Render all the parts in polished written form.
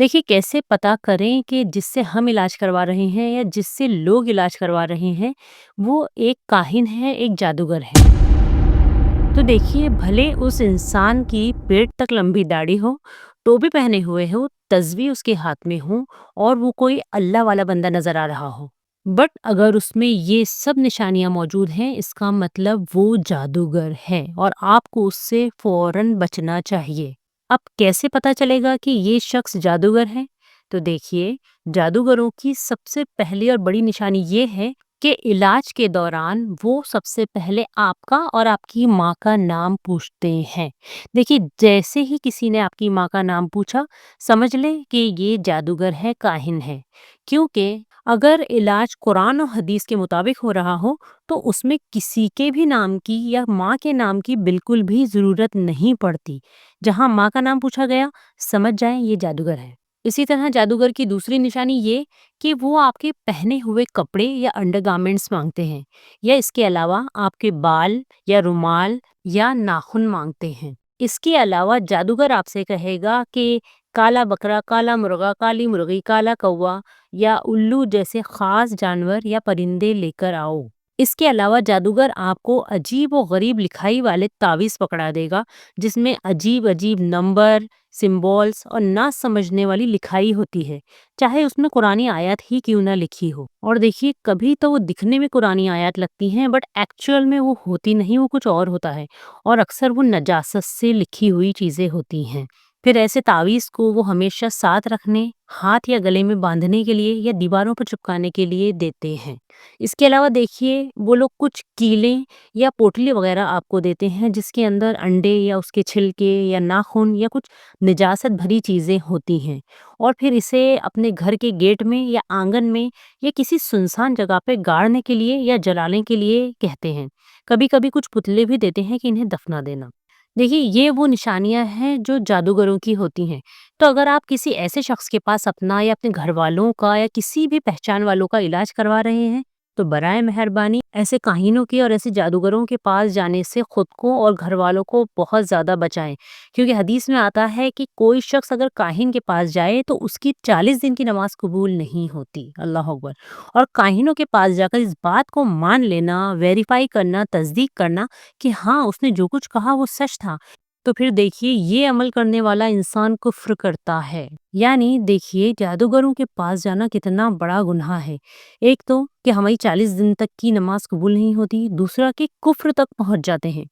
देखिए, कैसे पता करें कि जिससे हम इलाज करवा रहे हैं या जिससे लोग इलाज करवा रहे हैं, वो एक काहिन है, एक जादूगर है। तो देखिए, भले उस इंसान की पेट तक लंबी दाढ़ी हो, टोपी पहने हुए हो, तस्बीह उसके हाथ में हो और वो कोई अल्लाह वाला बंदा नजर आ रहा हो, बट अगर उसमें ये सब निशानियां मौजूद हैं, इसका मतलब वो जादूगर है और आपको उससे फौरन बचना चाहिए। अब कैसे पता चलेगा कि ये शख्स जादूगर है? तो देखिए, जादूगरों की सबसे पहली और बड़ी निशानी ये है कि इलाज के दौरान वो सबसे पहले आपका और आपकी माँ का नाम पूछते हैं। देखिए, जैसे ही किसी ने आपकी माँ का नाम पूछा, समझ लें कि ये जादूगर है, काहिन है। क्योंकि अगर इलाज कुरान और हदीस के मुताबिक हो रहा हो, तो उसमें किसी के भी नाम की या माँ के नाम की बिल्कुल भी ज़रूरत नहीं पड़ती। जहाँ माँ का नाम पूछा गया, समझ जाएं ये जादूगर है। इसी तरह जादूगर की दूसरी निशानी ये कि वो आपके पहने हुए कपड़े या अंडरगारमेंट्स मांगते हैं, या इसके अलावा आपके बाल या रुमाल या नाखून मांगते हैं। इसके अलावा जादूगर आपसे कहेगा कि काला बकरा, काला मुर्गा, काली मुर्गी, काला कौवा या उल्लू जैसे खास जानवर या परिंदे लेकर आओ। इसके अलावा जादूगर आपको अजीब और गरीब लिखाई वाले तावीज़ पकड़ा देगा, जिसमें अजीब अजीब नंबर, सिम्बॉल्स और ना समझने वाली लिखाई होती है, चाहे उसमें कुरानी आयत ही क्यों ना लिखी हो। और देखिए, कभी तो वो दिखने में कुरानी आयत लगती हैं, बट एक्चुअल में वो होती नहीं, वो कुछ और होता है और अक्सर वो नजासत से लिखी हुई चीज़ें होती हैं। फिर ऐसे तावीज़ को वो हमेशा साथ रखने, हाथ या गले में बांधने के लिए या दीवारों पर चिपकाने के लिए देते हैं। इसके अलावा देखिए, वो लोग कुछ कीलें या पोटली वगैरह आपको देते हैं, जिसके अंदर अंडे या उसके छिलके या नाखून या कुछ निजात भरी चीज़ें होती हैं, और फिर इसे अपने घर के गेट में या आंगन में या किसी सुनसान जगह पे गाड़ने के लिए या जलाने के लिए कहते हैं। कभी कभी कुछ पुतले भी देते हैं कि इन्हें दफना देना। देखिए, ये वो निशानियां हैं जो जादूगरों की होती हैं। तो अगर आप किसी ऐसे शख्स के पास अपना या अपने घर वालों का या किसी भी पहचान वालों का इलाज करवा रहे हैं, तो बराए मेहरबानी ऐसे काहिनों के और ऐसे जादूगरों के पास जाने से खुद को और घर वालों को बहुत ज़्यादा बचाएं। क्योंकि हदीस में आता है कि कोई शख्स अगर काहिन के पास जाए तो उसकी 40 दिन की नमाज कबूल नहीं होती। अल्लाह अकबर। और काहिनों के पास जाकर इस बात को मान लेना, वेरीफाई करना, तस्दीक करना कि हाँ, उसने जो कुछ कहा वो सच था, तो फिर देखिए, ये अमल करने वाला इंसान कुफ्र करता है। यानी देखिए, जादूगरों के पास जाना कितना बड़ा गुनाह है। एक तो कि हमारी 40 दिन तक की नमाज कबूल नहीं होती, दूसरा कि कुफ्र तक पहुंच जाते हैं।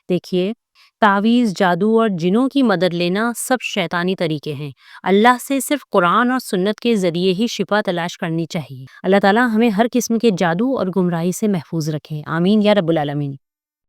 देखिए, तावीज़, जादू और जिनों की मदद लेना सब शैतानी तरीके हैं। अल्लाह से सिर्फ कुरान और सुन्नत के ज़रिए ही शिफा तलाश करनी चाहिए। अल्लाह ताला हमें हर किस्म के जादू और गुमराही से महफूज रखें। आमीन या रब्बुल आलमीन।